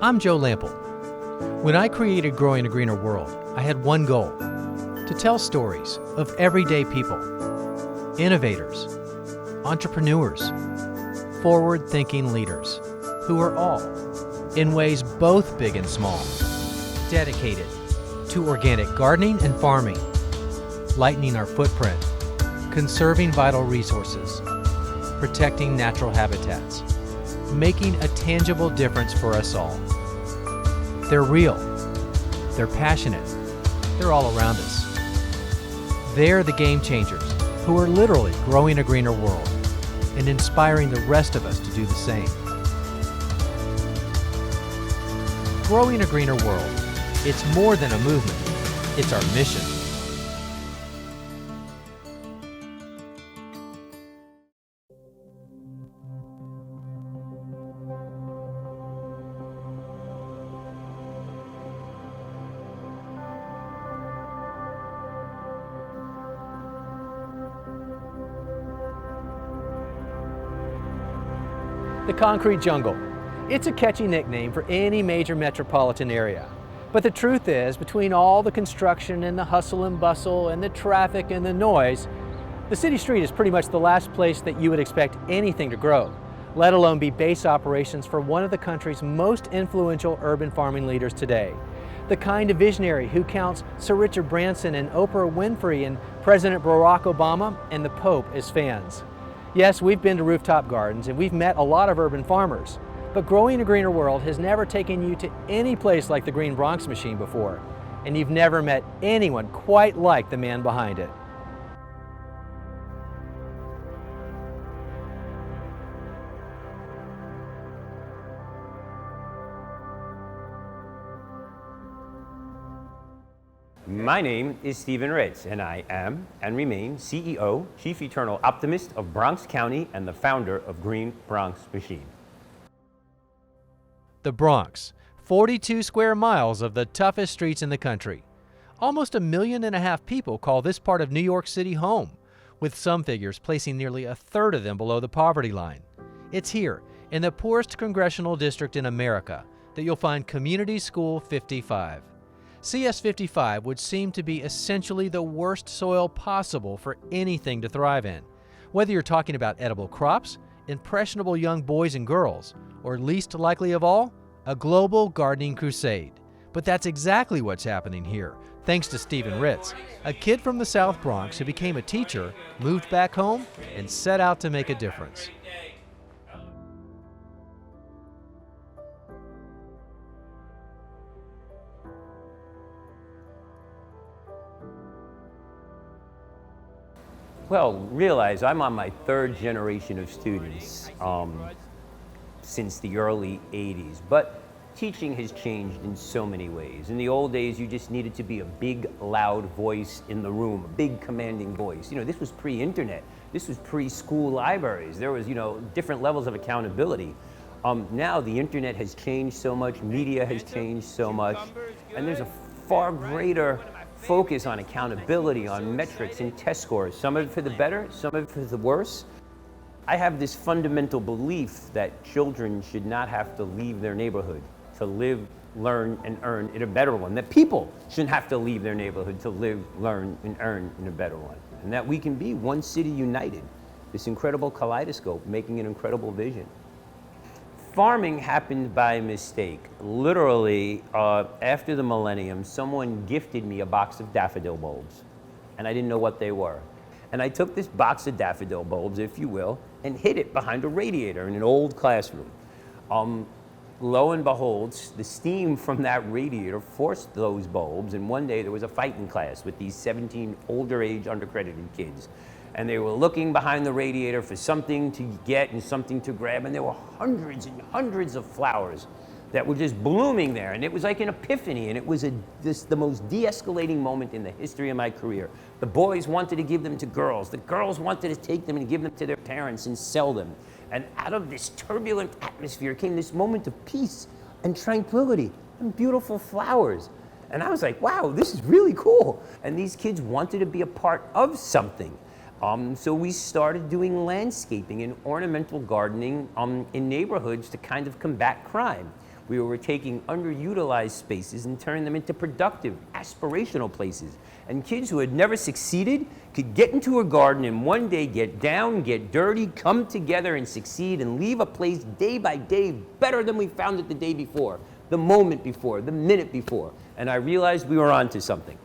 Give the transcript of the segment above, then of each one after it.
I'm Joe Lample. When I created Growing a Greener World, I had one goal: to tell stories of everyday people, innovators, entrepreneurs, forward-thinking leaders who are all, in ways both big and small, dedicated to organic gardening and farming, lightening our footprint, conserving vital resources, protecting natural habitats, making a tangible difference for us all. They're real, they're passionate, they're all around us. They're the game changers who are literally growing a greener world and inspiring the rest of us to do the same. Growing a Greener World, it's more than a movement, it's our mission. The concrete jungle. It's a catchy nickname for any major metropolitan area. But the truth is, between all the construction and the hustle and bustle and the traffic and the noise, the city street is pretty much the last place that you would expect anything to grow, let alone be base operations for one of the country's most influential urban farming leaders today. The kind of visionary who counts Sir Richard Branson and Oprah Winfrey and President Barack Obama and the Pope as fans. Yes, we've been to rooftop gardens and we've met a lot of urban farmers, but Growing a Greener World has never taken you to any place like the Green Bronx machine before, and you've never met anyone quite like the man behind it. My name is Stephen Ritz, and I am and remain CEO, Chief Eternal Optimist of Bronx County and the founder of Green Bronx Machine. The Bronx, 42 square miles of the toughest streets in the country. Almost 1.5 million people call this part of New York City home, with some figures placing nearly a third of them below the poverty line. It's here, in the poorest congressional district in America, that you'll find Community School 55. CS 55 would seem to be essentially the worst soil possible for anything to thrive in. Whether you're talking about edible crops, impressionable young boys and girls, or least likely of all, a global gardening crusade. But that's exactly what's happening here, thanks to Stephen Ritz, a kid from the South Bronx who became a teacher, moved back home, and set out to make a difference. Well, realize I'm on my third generation of students since the early 80s, but teaching has changed in so many ways. In the old days, you just needed to be a big, loud voice in the room, a big, commanding voice. You know, this was pre-internet. This was pre-school libraries. There was, different levels of accountability. Now the internet has changed so much, media has changed so much, and there's a far greater focus on accountability, on metrics and test scores, some of it for the better, some of it for the worse. I have this fundamental belief that children should not have to leave their neighborhood to live, learn, and earn in a better one, that people shouldn't have to leave their neighborhood to live, learn, and earn in a better one, and that we can be one city united, this incredible kaleidoscope making an incredible vision. Farming happened by mistake. Literally, after the millennium, someone gifted me a box of daffodil bulbs, and I didn't know what they were. And I took this box of daffodil bulbs, if you will, and hid it behind a radiator in an old classroom. Lo and behold, the steam from that radiator forced those bulbs, and one day there was a fight in class with these 17 older age undercredited kids. And they were looking behind the radiator for something to get and something to grab, and there were hundreds and hundreds of flowers that were just blooming there, and it was like an epiphany, and it was the most de-escalating moment in the history of my career. The boys wanted to give them to girls, the girls wanted to take them and give them to their parents and sell them, and out of this turbulent atmosphere came this moment of peace and tranquility and beautiful flowers. And I was like, wow, this is really cool. And these kids wanted to be a part of something. So we started doing landscaping and ornamental gardening in neighborhoods to kind of combat crime. We were taking underutilized spaces and turning them into productive, aspirational places. And kids who had never succeeded could get into a garden and one day get down, get dirty, come together and succeed and leave a place day by day better than we found it the day before, the moment before, the minute before. And I realized we were onto something.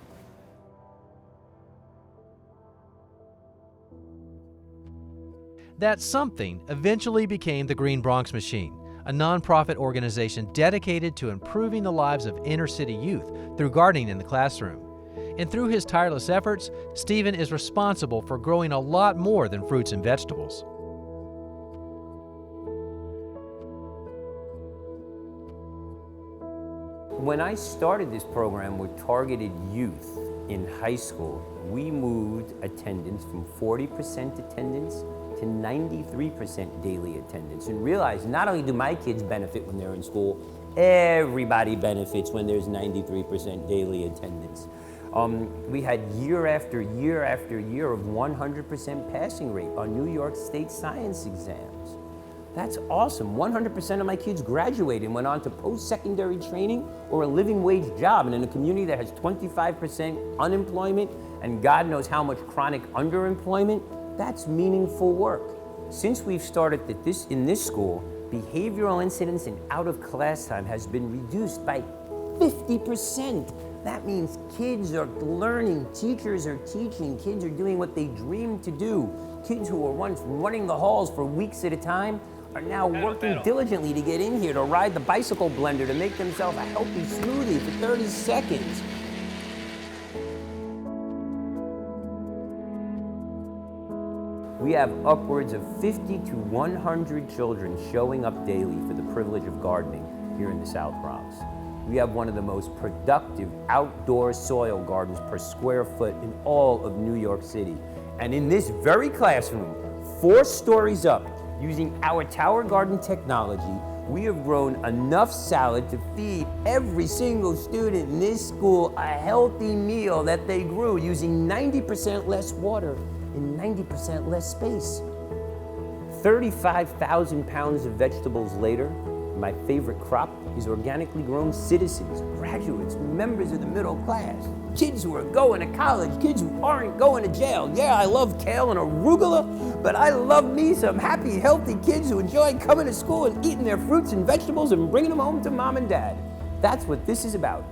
That something eventually became the Green Bronx Machine, a nonprofit organization dedicated to improving the lives of inner-city youth through gardening in the classroom. And through his tireless efforts, Stephen is responsible for growing a lot more than fruits and vegetables. When I started this program with targeted youth in high school, we moved attendance from 40% attendance to 93% daily attendance, and realized not only do my kids benefit when they're in school, everybody benefits when there's 93% daily attendance. We had year after year after year of 100% passing rate on New York State science exams. That's awesome. 100% of my kids graduated and went on to post-secondary training or a living wage job. And in a community that has 25% unemployment and God knows how much chronic underemployment, that's meaningful work. Since we've started in this school, behavioral incidents and out of class time has been reduced by 50%. That means kids are learning, teachers are teaching, kids are doing what they dreamed to do. Kids who were once running the halls for weeks at a time are now working diligently to get in here, to ride the bicycle blender, to make themselves a healthy smoothie for 30 seconds. We have upwards of 50 to 100 children showing up daily for the privilege of gardening here in the South Bronx. We have one of the most productive outdoor soil gardens per square foot in all of New York City. And in this very classroom, 4 stories up, using our tower garden technology, we have grown enough salad to feed every single student in this school a healthy meal that they grew using 90% less water in 90% less space. 35,000 pounds of vegetables later, my favorite crop is organically grown citizens, graduates, members of the middle class, kids who are going to college, kids who aren't going to jail. Yeah, I love kale and arugula, but I love me some happy, healthy kids who enjoy coming to school and eating their fruits and vegetables and bringing them home to mom and dad. That's what this is about.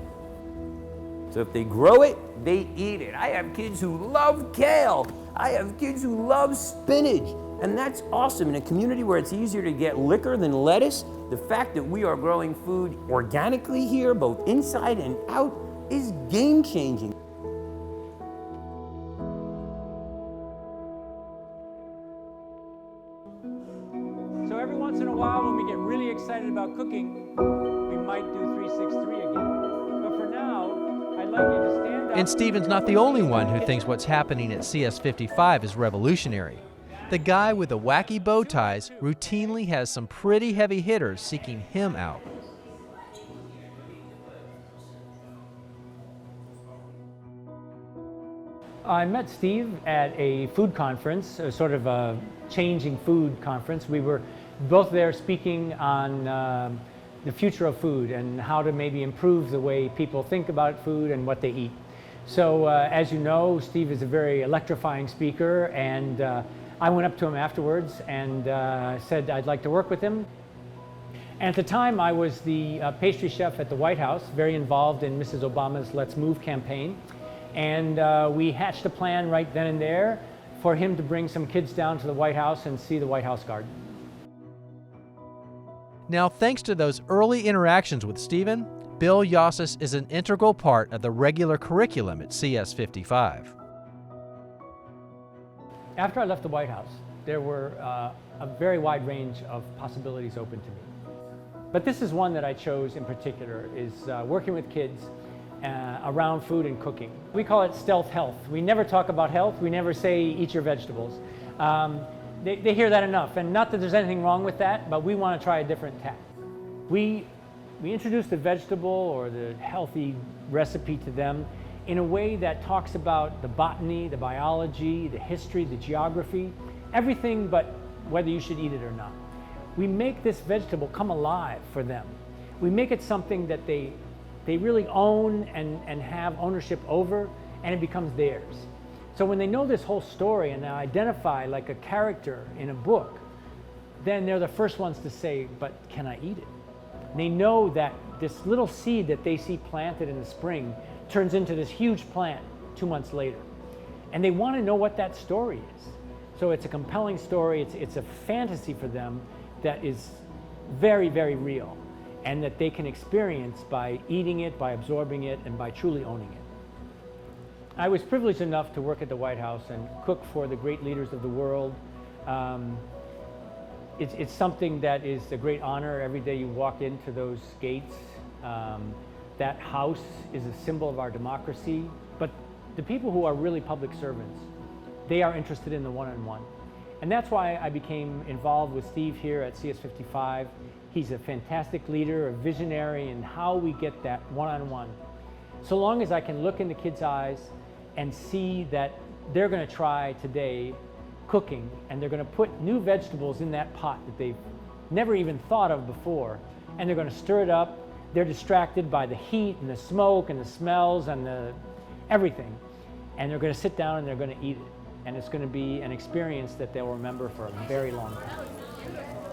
So if they grow it, they eat it. I have kids who love kale. I have kids who love spinach. And that's awesome. In a community where it's easier to get liquor than lettuce, the fact that we are growing food organically here, both inside and out, is game-changing. So every once in a while, when we get really excited about cooking, we might do 363 again. But for now, I'd like you to stand up. And Stephen's not the only one who thinks what's happening at CS55 is revolutionary. The guy with the wacky bow ties routinely has some pretty heavy hitters seeking him out. I met Steve at a food conference, sort of a changing food conference. We were both there speaking on the future of food and how to maybe improve the way people think about food and what they eat. So as you know, Steve is a very electrifying speaker, and I went up to him afterwards and said I'd like to work with him. And at the time, I was the pastry chef at the White House, very involved in Mrs. Obama's Let's Move campaign. And we hatched a plan right then and there for him to bring some kids down to the White House and see the White House garden. Now, thanks to those early interactions with Stephen, Bill Yossis is an integral part of the regular curriculum at CS55. After I left the White House, there were a very wide range of possibilities open to me. But this is one that I chose in particular, is working with kids around food and cooking. We call it stealth health. We never talk about health. We never say eat your vegetables. They hear that enough, and not that there's anything wrong with that, but we want to try a different tack. We introduce the vegetable or the healthy recipe to them in a way that talks about the botany, the biology, the history, the geography, everything but whether you should eat it or not. We make this vegetable come alive for them. we make it something that they really own and have ownership over, and it becomes theirs. So when they know this whole story and they identify like a character in a book, then they're the first ones to say, but can I eat it? And they know that this little seed that they see planted in the spring turns into this huge plant 2 months later. And they want to know what that story is. So it's a compelling story, it's a fantasy for them that is very, very real, and that they can experience by eating it, by absorbing it, and by truly owning it. I was privileged enough to work at the White House and cook for the great leaders of the world. It's something that is a great honor. Every day you walk into those gates, that house is a symbol of our democracy. But the people who are really public servants, they are interested in the one-on-one. And that's why I became involved with Steve here at CS55. He's a fantastic leader, a visionary in how we get that one-on-one. So long as I can look into kids' eyes and see that they're going to try today cooking, and they're going to put new vegetables in that pot that they've never even thought of before, and they're going to stir it up. They're distracted by the heat and the smoke and the smells and the everything, and they're going to sit down and they're going to eat it, and it's going to be an experience that they'll remember for a very long time.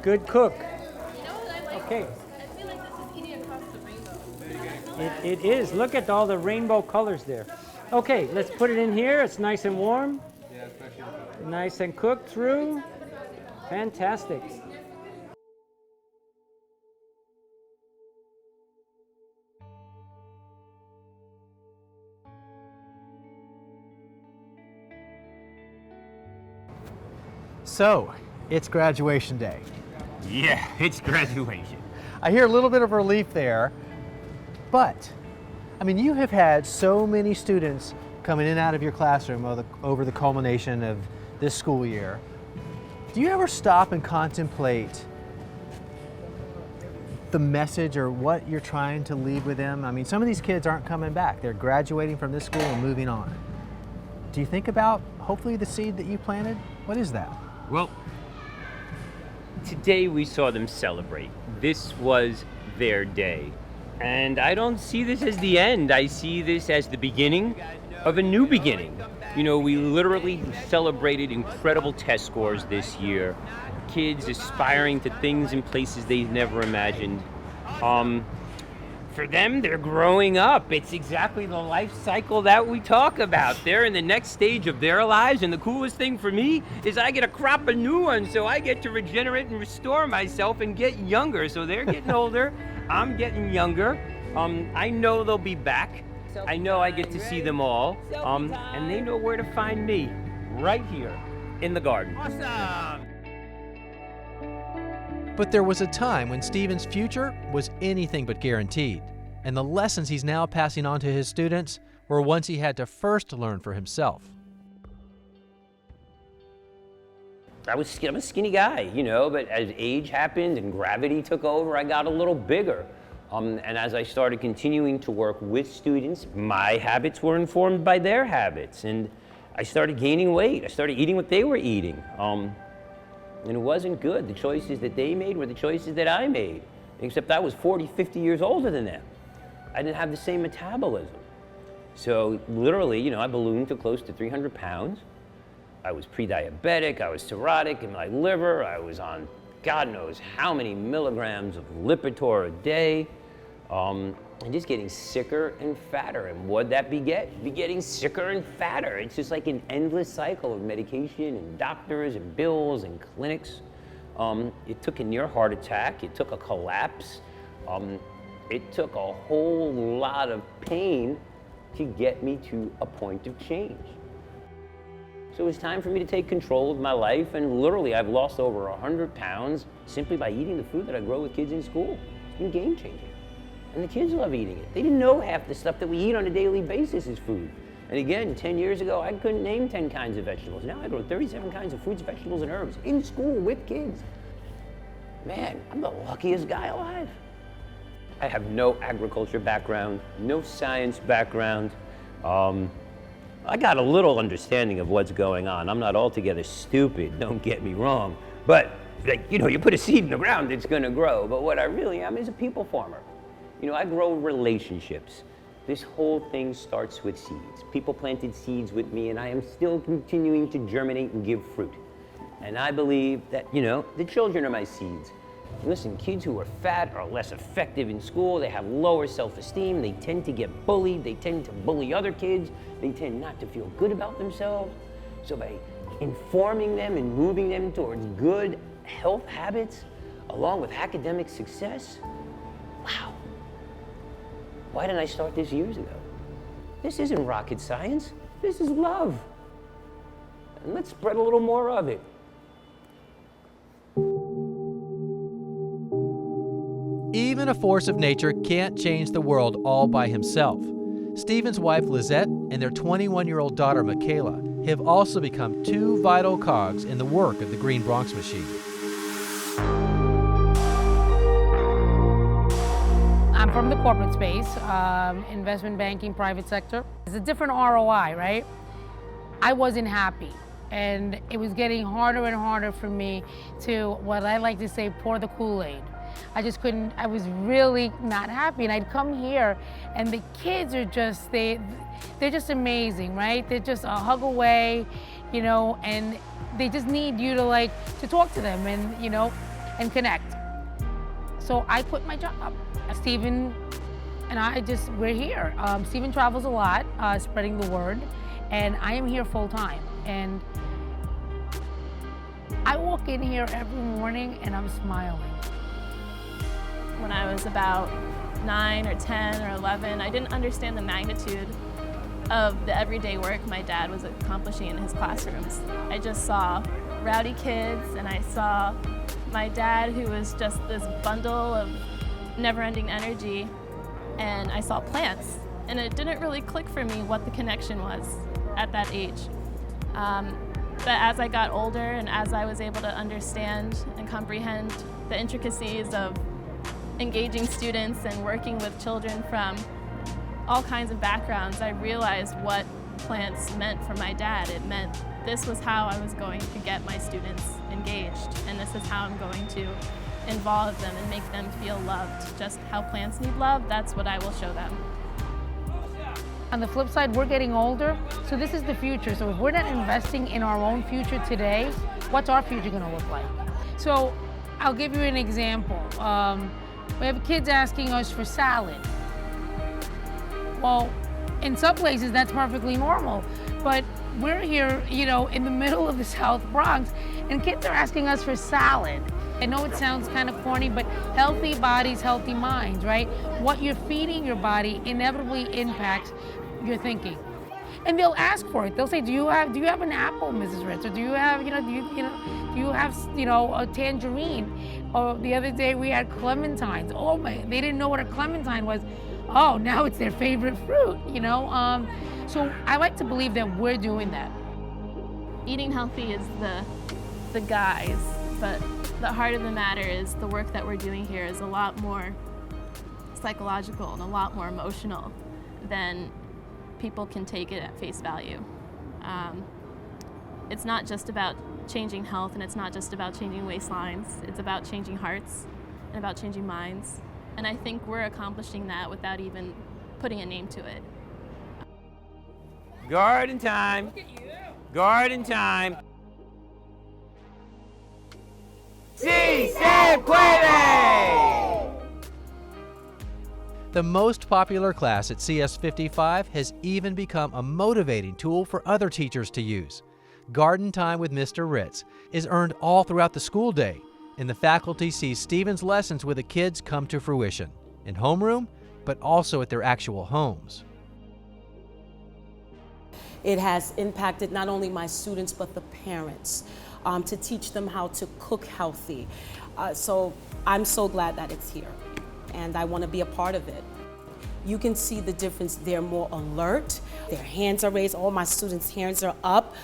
Good cook. You know what I like? Okay. I feel like this is eating across the rainbow. It is. Look at all the rainbow colors there. Okay, let's put it in here. It's nice and warm. Nice and cooked through. Fantastic. So, it's graduation day. Yeah, it's graduation. I hear a little bit of relief there, but, I mean, you have had so many students coming in and out of your classroom over the culmination of this school year. Do you ever stop and contemplate the message or what you're trying to leave with them? I mean, some of these kids aren't coming back. They're graduating from this school and moving on. Do you think about, hopefully, the seed that you planted? What is that? Well, today we saw them celebrate. This was their day. And I don't see this as the end. I see this as the beginning of a new beginning. You know, we literally celebrated incredible test scores this year. Kids aspiring to things and places they've never imagined. For them, they're growing up. It's exactly the life cycle that we talk about. They're in the next stage of their lives, and the coolest thing for me is I get a crop of new ones, so I get to regenerate and restore myself and get younger. So they're getting older, I'm getting younger. I know they'll be back. I know I get to see them all, and they know where to find me, right here in the garden. Awesome! But there was a time when Stephen's future was anything but guaranteed, and the lessons he's now passing on to his students were ones he had to first learn for himself. I'm a skinny guy, you know, but as age happened and gravity took over, I got a little bigger. And as I started continuing to work with students, my habits were informed by their habits, and I started gaining weight. I started eating what they were eating. And it wasn't good. The choices that they made were the choices that I made, except I was 40, 50 years older than them. I didn't have the same metabolism. So literally, you know, I ballooned to close to 300 pounds. I was pre-diabetic, I was cirrhotic in my liver, I was on God knows how many milligrams of Lipitor a day, and just getting sicker and fatter. And what'd that beget? Be getting sicker and fatter. It's just like an endless cycle of medication and doctors and bills and clinics. It took a near heart attack, it took a collapse, it took a whole lot of pain to get me to a point of change. So it was time for me to take control of my life, and literally I've lost over 100 pounds simply by eating the food that I grow with kids in school. It's been game changing. And the kids love eating it. They didn't know half the stuff that we eat on a daily basis is food. And again, 10 years ago, I couldn't name 10 kinds of vegetables. Now I grow 37 kinds of fruits, vegetables, and herbs in school with kids. Man, I'm the luckiest guy alive. I have no agriculture background, no science background. I got a little understanding of what's going on. I'm not altogether stupid, don't get me wrong. But, like, you know, you put a seed in the ground, it's gonna grow. But what I really am is a people farmer. You know, I grow relationships. This whole thing starts with seeds. People planted seeds with me, and I am still continuing to germinate and give fruit. And I believe that, you know, the children are my seeds. Listen, kids who are fat are less effective in school. They have lower self-esteem. They tend to get bullied. They tend to bully other kids. They tend not to feel good about themselves. So by informing them and moving them towards good health habits, along with academic success, wow. Why didn't I start this years ago? This isn't rocket science. This is love. And let's spread a little more of it. Even a force of nature can't change the world all by himself. Stephen's wife, Lizette, and their 21-year-old daughter, Michaela, have also become two vital cogs in the work of the Green Bronx machine. I'm from the corporate space, investment banking, private sector. It's a different ROI, right? I wasn't happy, and it was getting harder and harder for me to, what I like to say, pour the Kool-Aid. I just couldn't, I was really not happy, and I'd come here, and the kids are just, they're just amazing, right? They're just a hug away, you know, and they just need you to talk to them and, you know, and connect. So I quit my job. Stephen and I we're here. Stephen travels a lot, spreading the word, and I am here full time. And I walk in here every morning and I'm smiling. When I was about 9 or 10 or 11, I didn't understand the magnitude of the everyday work my dad was accomplishing in his classrooms. I just saw rowdy kids, and I saw my dad, who was just this bundle of never-ending energy, and I saw plants, and it didn't really click for me what the connection was at that age. But as I got older and as I was able to understand and comprehend the intricacies of engaging students and working with children from all kinds of backgrounds, I realized what plants meant for my dad. It meant this was how I was going to get my students engaged, and this is how I'm going to involve them and make them feel loved. Just how plants need love, that's what I will show them. On the flip side, we're getting older, so this is the future. So if we're not investing in our own future today, what's our future gonna look like? So I'll give you an example. We have kids asking us for salad. Well, in some places that's perfectly normal, but we're here, you know, in the middle of the South Bronx, and kids are asking us for salad. I know it sounds kind of corny, but healthy bodies, healthy minds, right? What you're feeding your body inevitably impacts your thinking. And they'll ask for it. They'll say, do you have an apple, Mrs. Ritz? Or do you have, do you have, a tangerine? Or the other day we had clementines. Oh my, they didn't know what a clementine was. Oh, now it's their favorite fruit, you know? So I like to believe that we're doing that. Eating healthy is the guise, but the heart of the matter is the work that we're doing here is a lot more psychological and a lot more emotional than people can take it at face value. It's not just about changing health, and it's not just about changing waistlines. It's about changing hearts and about changing minds. And I think we're accomplishing that without even putting a name to it. Garden time. Garden time. Si se puede! The most popular class at CS55 has even become a motivating tool for other teachers to use. Garden Time with Mr. Ritz is earned all throughout the school day, and the faculty sees Stephen's lessons with the kids come to fruition, in homeroom, but also at their actual homes. It has impacted not only my students, but the parents, to teach them how to cook healthy. So I'm so glad that it's here, and I want to be a part of it. You can see the difference. They're more alert. Their hands are raised. All my students' hands are up.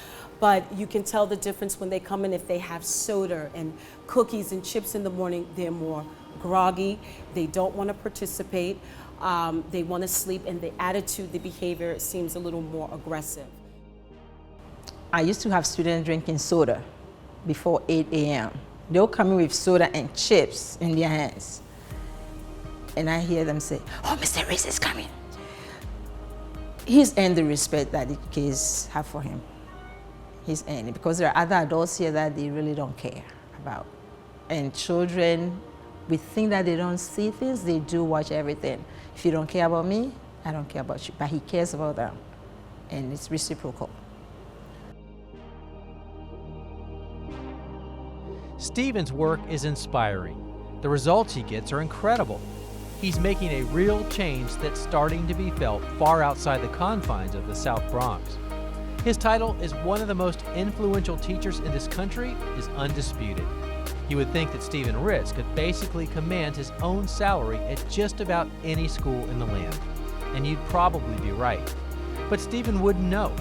But you can tell the difference when they come in. If they have soda and cookies and chips in the morning, they're more groggy. They don't want to participate. They want to sleep, and the attitude, the behavior seems a little more aggressive. I used to have students drinking soda before 8 a.m. They'll come in with soda and chips in their hands. and I hear them say, "Oh, Mr. Ritz is coming." He's earned the respect that the kids have for him. He's earned it, because there are other adults here that they really don't care about. And children, we think that they don't see things, they do watch everything. If you don't care about me, I don't care about you. But he cares about them, and it's reciprocal. Stephen's work is inspiring. The results he gets are incredible. He's making a real change that's starting to be felt far outside the confines of the South Bronx. His title as one of the most influential teachers in this country is undisputed. You would think that Stephen Ritz could basically command his own salary at just about any school in the land. And you'd probably be right. But Stephen wouldn't know,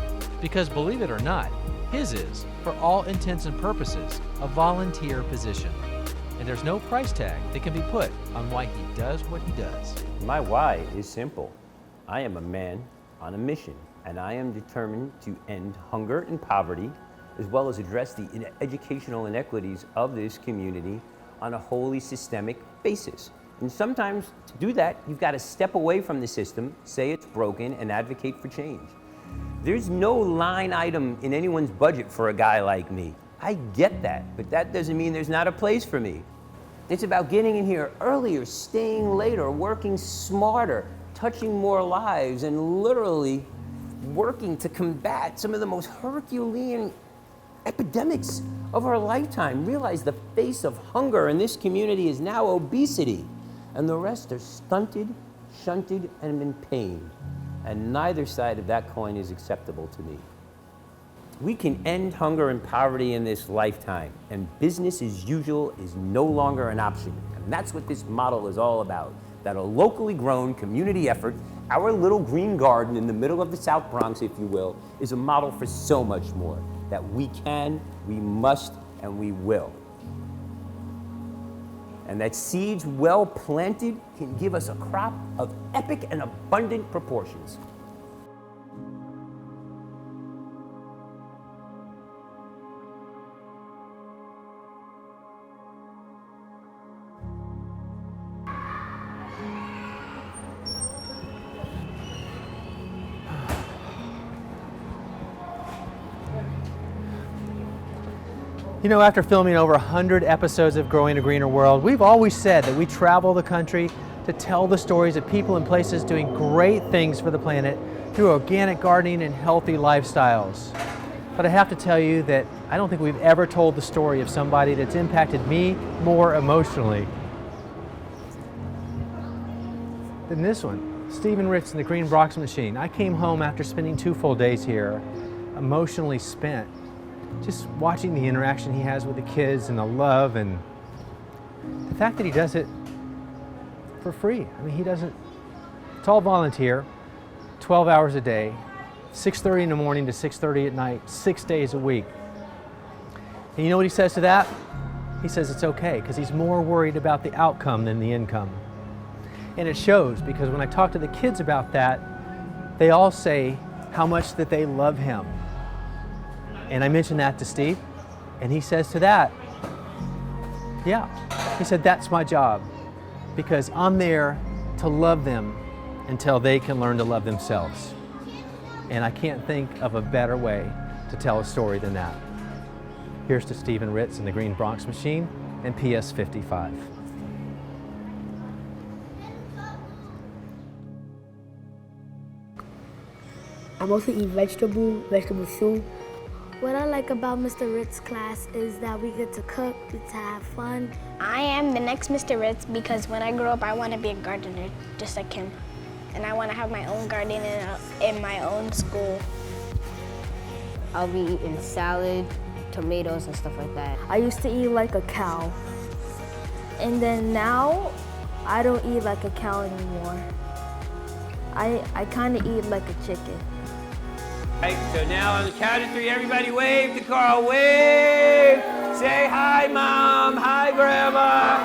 because believe it or not, his is, for all intents and purposes, a volunteer position. And there's no price tag that can be put on why he does what he does. My why is simple. I am a man on a mission, and I am determined to end hunger and poverty, as well as address the educational inequities of this community on a wholly systemic basis. And sometimes to do that, you've got to step away from the system, say it's broken, and advocate for change. There's no line item in anyone's budget for a guy like me. I get that, but that doesn't mean there's not a place for me. It's about getting in here earlier, staying later, working smarter, touching more lives, and literally working to combat some of the most Herculean epidemics of our lifetime. Realize the face of hunger in this community is now obesity, and the rest are stunted, shunted, and in pain. And neither side of that coin is acceptable to me. We can end hunger and poverty in this lifetime, and business as usual is no longer an option. And that's what this model is all about. That a locally grown community effort, our little green garden in the middle of the South Bronx, if you will, is a model for so much more. That we can, we must, and we will. And that seeds well planted can give us a crop of epic and abundant proportions. You know, after filming over 100 episodes of Growing a Greener World, we've always said that we travel the country to tell the stories of people and places doing great things for the planet through organic gardening and healthy lifestyles. But I have to tell you that I don't think we've ever told the story of somebody that's impacted me more emotionally than this one. Stephen Ritz and the Green Bronx Machine. I came home after spending 2 full days here, emotionally spent. Just watching the interaction he has with the kids and the love and the fact that he does it for free. I mean, it's all volunteer, 12 hours a day, 6:30 in the morning to 6:30 at night, 6 days a week. And you know what he says to that? He says it's okay, because he's more worried about the outcome than the income. And it shows, because when I talk to the kids about that, they all say how much that they love him. And I mentioned that to Steve, and he says to that, yeah, he said, that's my job, because I'm there to love them until they can learn to love themselves. And I can't think of a better way to tell a story than that. Here's to Stephen Ritz and the Green Bronx Machine and PS 55. I mostly eat vegetable soup. What I like about Mr. Ritz's class is that we get to cook, get to have fun. I am the next Mr. Ritz because when I grow up, I want to be a gardener, just like him. And I want to have my own garden in my own school. I'll be eating salad, tomatoes, and stuff like that. I used to eat like a cow. And then now, I don't eat like a cow anymore. I kind of eat like a chicken. All right, so now on the count of 3, everybody wave to Carl. Wave! Say hi, Mom. Hi, Grandma.